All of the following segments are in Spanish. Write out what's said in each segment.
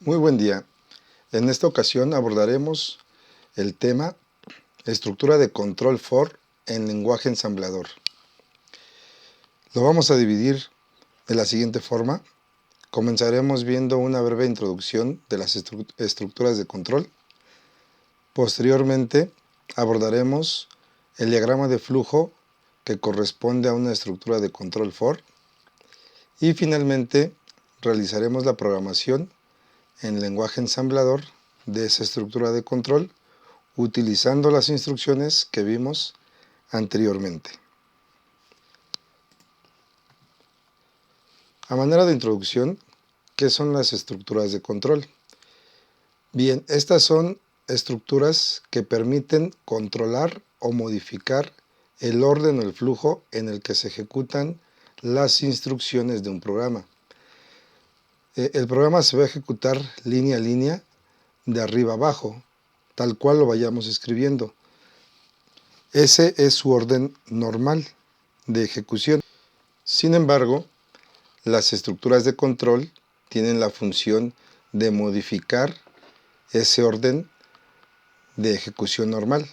Muy buen día. En esta ocasión abordaremos el tema estructura de control for en lenguaje ensamblador. Lo vamos a dividir de la siguiente forma. Comenzaremos viendo una breve introducción de las estructuras de control. Posteriormente abordaremos el diagrama de flujo que corresponde a una estructura de control for. Y finalmente realizaremos la programación en lenguaje ensamblador de esa estructura de control utilizando las instrucciones que vimos anteriormente. A manera de introducción, ¿qué son las estructuras de control? Bien, estas son estructuras que permiten controlar o modificar el orden o el flujo en el que se ejecutan las instrucciones de un programa. El programa se va a ejecutar línea a línea, de arriba a abajo, tal cual lo vayamos escribiendo. Ese es su orden normal de ejecución. Sin embargo, las estructuras de control tienen la función de modificar ese orden de ejecución normal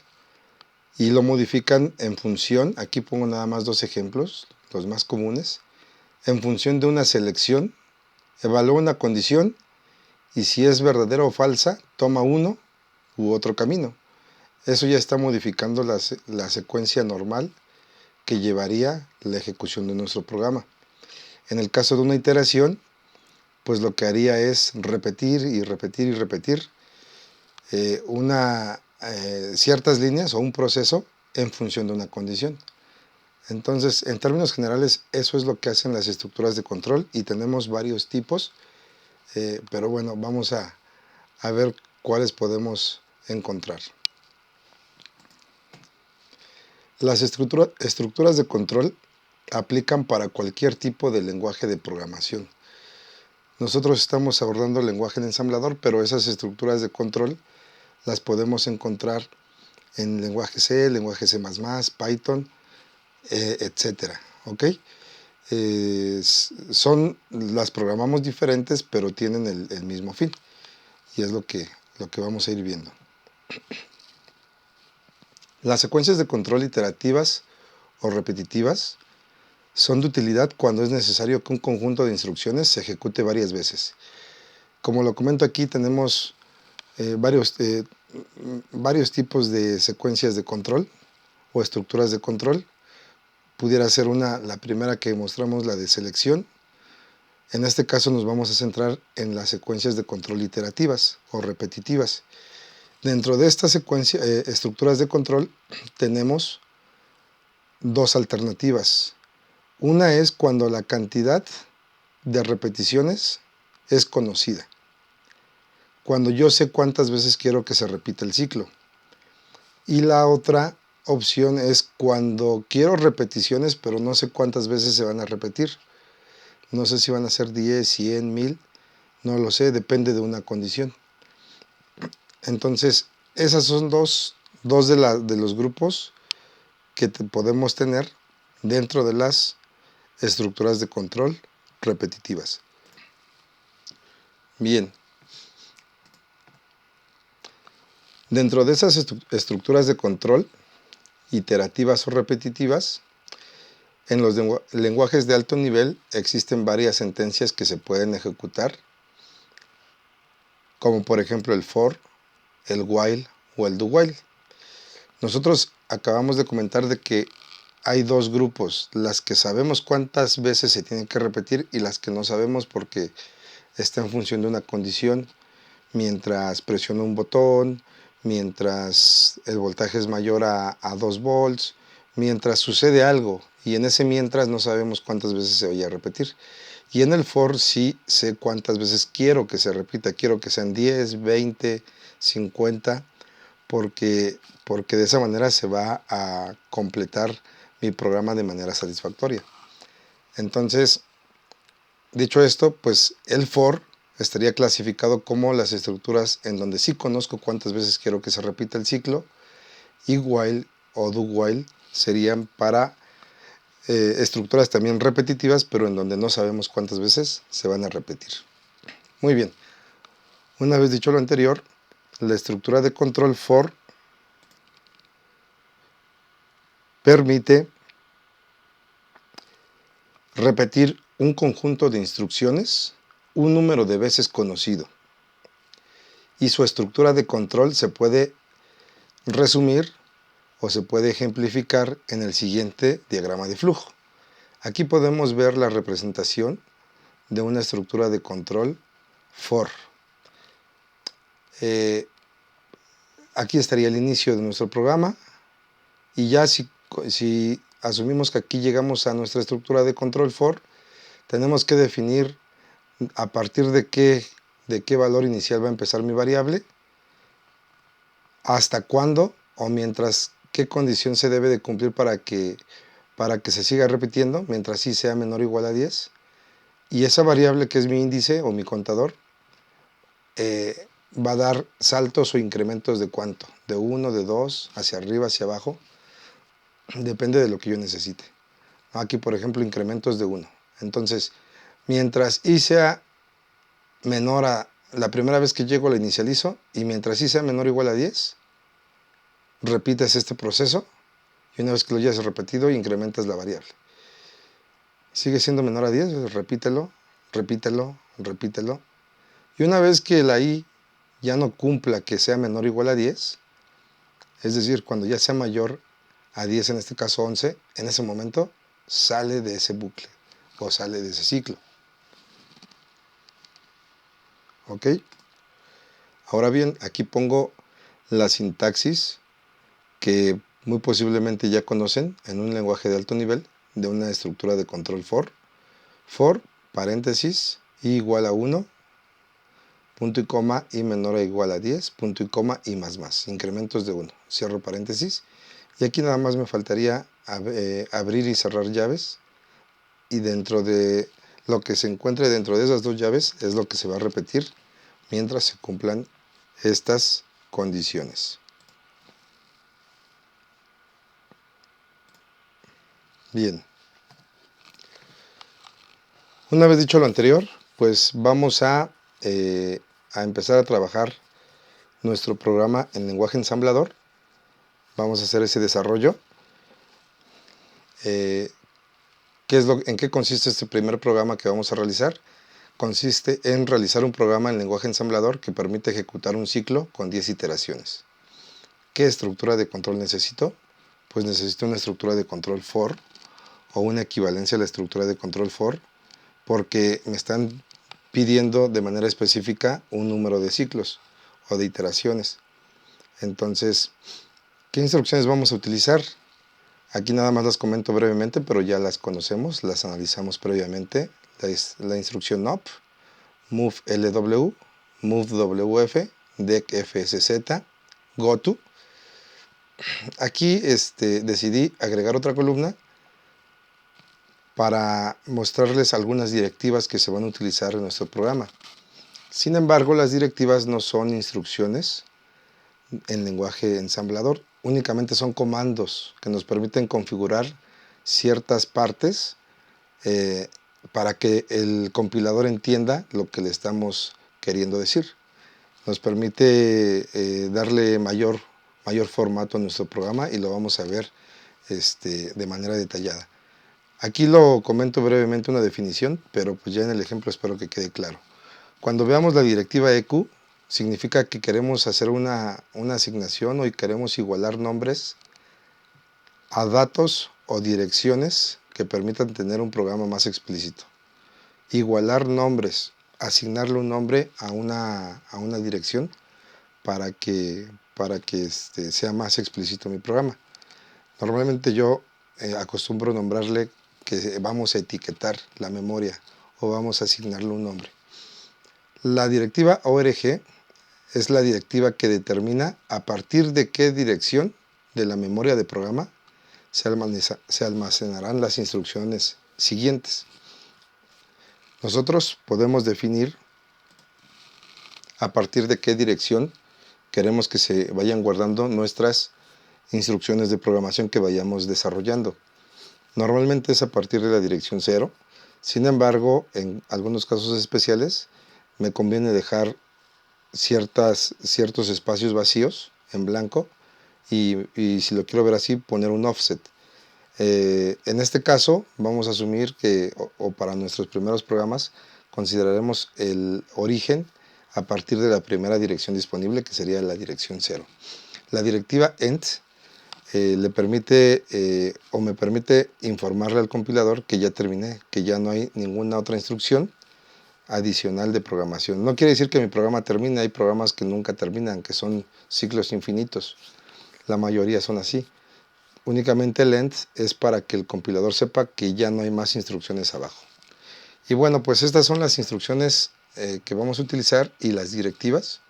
y lo modifican en función, aquí pongo nada más dos ejemplos, los más comunes, en función de una selección, evalúa una condición y si es verdadera o falsa, toma uno u otro camino. Eso ya está modificando la secuencia normal que llevaría la ejecución de nuestro programa. En el caso de una iteración, pues lo que haría es repetir y repetir y repetir ciertas líneas o un proceso en función de una condición. Entonces, en términos generales, eso es lo que hacen las estructuras de control y tenemos varios tipos, pero bueno, vamos a ver cuáles podemos encontrar. Las estructuras de control aplican para cualquier tipo de lenguaje de programación. Nosotros estamos abordando el lenguaje de ensamblador, pero esas estructuras de control las podemos encontrar en lenguaje C, lenguaje C++, Python, etc. ¿Okay? Las programamos diferentes, pero tienen el mismo fin. Y es lo que vamos a ir viendo. Las secuencias de control iterativas o repetitivas son de utilidad cuando es necesario que un conjunto de instrucciones se ejecute varias veces. Como lo comento aquí, tenemos varios tipos de secuencias de control o estructuras de control. Pudiera ser la primera que mostramos, la de selección. En este caso nos vamos a centrar en las secuencias de control iterativas o repetitivas. Dentro de estas estructuras de control tenemos dos alternativas. Una es cuando la cantidad de repeticiones es conocida. Cuando yo sé cuántas veces quiero que se repita el ciclo. Y la otra opción es cuando quiero repeticiones, pero no sé cuántas veces se van a repetir. No sé si van a ser 10, 100, 1000, no lo sé, depende de una condición. Entonces, esas son dos de los grupos que podemos tener dentro de las estructuras de control repetitivas. Bien. Dentro de esas estructuras de control, iterativas o repetitivas, en los lenguajes de alto nivel existen varias sentencias que se pueden ejecutar, como por ejemplo el for, el while o el do while. Nosotros acabamos de comentar de que hay dos grupos, las que sabemos cuántas veces se tienen que repetir y las que no sabemos porque está en función de una condición, mientras presiono un botón, mientras el voltaje es mayor a 2 volts, mientras sucede algo, y en ese mientras no sabemos cuántas veces se vaya a repetir. Y en el for sí sé cuántas veces quiero que se repita, quiero que sean 10, 20, 50, porque de esa manera se va a completar mi programa de manera satisfactoria. Entonces, dicho esto, pues el for estaría clasificado como las estructuras en donde sí conozco cuántas veces quiero que se repita el ciclo, y while o do while serían para estructuras también repetitivas, pero en donde no sabemos cuántas veces se van a repetir. Muy bien. Una vez dicho lo anterior, la estructura de control for permite repetir un conjunto de instrucciones un número de veces conocido, y su estructura de control se puede resumir o se puede ejemplificar en el siguiente diagrama de flujo. Aquí podemos ver la representación de una estructura de control for. Aquí estaría el inicio de nuestro programa, y ya si asumimos que aquí llegamos a nuestra estructura de control for, tenemos que definir a partir de qué valor inicial va a empezar mi variable, hasta cuándo o mientras qué condición se debe de cumplir para que se siga repitiendo, mientras i sea menor o igual a 10. Y esa variable, que es mi índice o mi contador, va a dar saltos o incrementos de cuánto, de 1, de 2, hacia arriba, hacia abajo, depende de lo que yo necesite. Aquí, por ejemplo, incrementos de 1. Entonces, mientras i sea menor a, la primera vez que llego la inicializo, y mientras i sea menor o igual a 10, repites este proceso, y una vez que lo hayas repetido, incrementas la variable. Sigue siendo menor a 10, repítelo, repítelo, repítelo. Y una vez que la i ya no cumpla que sea menor o igual a 10, es decir, cuando ya sea mayor a 10, en este caso 11, en ese momento sale de ese bucle o sale de ese ciclo. ¿Ok? Ahora bien, aquí pongo la sintaxis que muy posiblemente ya conocen en un lenguaje de alto nivel de una estructura de control for. For, paréntesis, i igual a 1, punto y coma, i menor o igual a 10, punto y coma, i más más, incrementos de 1, cierro paréntesis. Y aquí nada más me faltaría abrir y cerrar llaves, y dentro de lo que se encuentre dentro de esas dos llaves es lo que se va a repetir mientras se cumplan estas condiciones. Bien. Una vez dicho lo anterior, pues vamos a empezar a trabajar nuestro programa en lenguaje ensamblador. Vamos a hacer ese desarrollo. ¿En qué consiste este primer programa que vamos a realizar? Consiste en realizar un programa en lenguaje ensamblador que permite ejecutar un ciclo con 10 iteraciones. ¿Qué estructura de control necesito? Pues necesito una estructura de control for, o una equivalencia a la estructura de control for, porque me están pidiendo de manera específica un número de ciclos o de iteraciones. Entonces, ¿qué instrucciones vamos a utilizar? Aquí nada más las comento brevemente, pero ya las conocemos, las analizamos previamente. La instrucción op, move lw, move wf, dec fsz, goto. Aquí decidí agregar otra columna para mostrarles algunas directivas que se van a utilizar en nuestro programa. Sin embargo, las directivas no son instrucciones en lenguaje ensamblador, únicamente son comandos que nos permiten configurar ciertas partes para que el compilador entienda lo que le estamos queriendo decir. Nos permite darle mayor formato a nuestro programa, y lo vamos a ver de manera detallada. Aquí lo comento brevemente una definición, pero pues ya en el ejemplo espero que quede claro. Cuando veamos la directiva eq, significa que queremos hacer una asignación, o queremos igualar nombres a datos o direcciones que permitan tener un programa más explícito. Igualar nombres, asignarle un nombre a una dirección para que sea más explícito mi programa. Normalmente yo acostumbro nombrarle que vamos a etiquetar la memoria, o vamos a asignarle un nombre. La directiva org es la directiva que determina a partir de qué dirección de la memoria de programa se almacenarán las instrucciones siguientes. Nosotros podemos definir a partir de qué dirección queremos que se vayan guardando nuestras instrucciones de programación que vayamos desarrollando. Normalmente es a partir de la dirección 0. Sin embargo, en algunos casos especiales me conviene dejar ciertos espacios vacíos en blanco y si lo quiero ver así, poner un offset. En este caso vamos a asumir que, o para nuestros primeros programas, consideraremos el origen a partir de la primera dirección disponible, que sería la dirección 0. La directiva end le permite o me permite informarle al compilador que ya terminé, que ya no hay ninguna otra instrucción adicional de programación. No quiere decir que mi programa termine, hay programas que nunca terminan, que son ciclos infinitos. La mayoría son así. Únicamente el end es para que el compilador sepa que ya no hay más instrucciones abajo. Y bueno, pues estas son las instrucciones que vamos a utilizar y las directivas.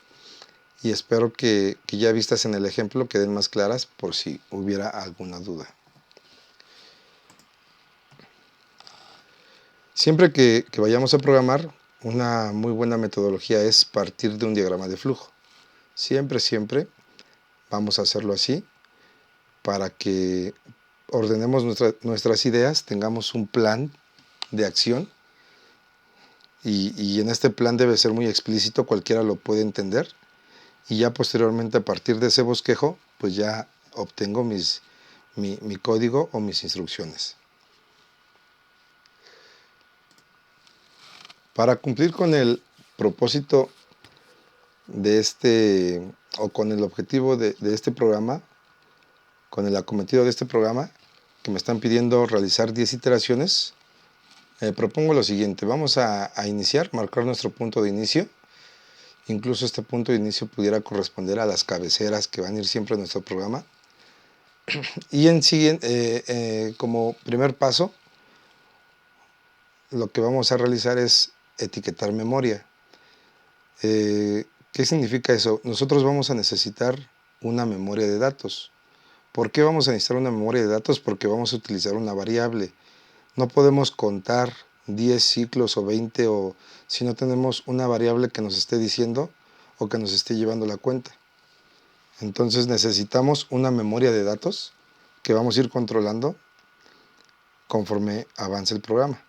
Y espero que ya vistas en el ejemplo queden más claras por si hubiera alguna duda. Siempre que vayamos a programar, una muy buena metodología es partir de un diagrama de flujo. Siempre vamos a hacerlo así para que ordenemos nuestras ideas, tengamos un plan de acción y en este plan debe ser muy explícito, cualquiera lo puede entender y ya posteriormente a partir de ese bosquejo pues ya obtengo mi código o mis instrucciones. Para cumplir con el propósito de o con el objetivo de este programa, con el acometido de este programa, que me están pidiendo realizar 10 iteraciones, propongo lo siguiente. Vamos a iniciar, marcar nuestro punto de inicio. Incluso este punto de inicio pudiera corresponder a las cabeceras que van a ir siempre en nuestro programa. Y como primer paso, lo que vamos a realizar es etiquetar memoria. ¿Qué significa eso? Nosotros vamos a necesitar una memoria de datos. ¿Por qué vamos a necesitar una memoria de datos? Porque vamos a utilizar una variable. No podemos contar 10 ciclos o 20 si no tenemos una variable que nos esté diciendo o que nos esté llevando la cuenta. Entonces necesitamos una memoria de datos que vamos a ir controlando conforme avance el programa.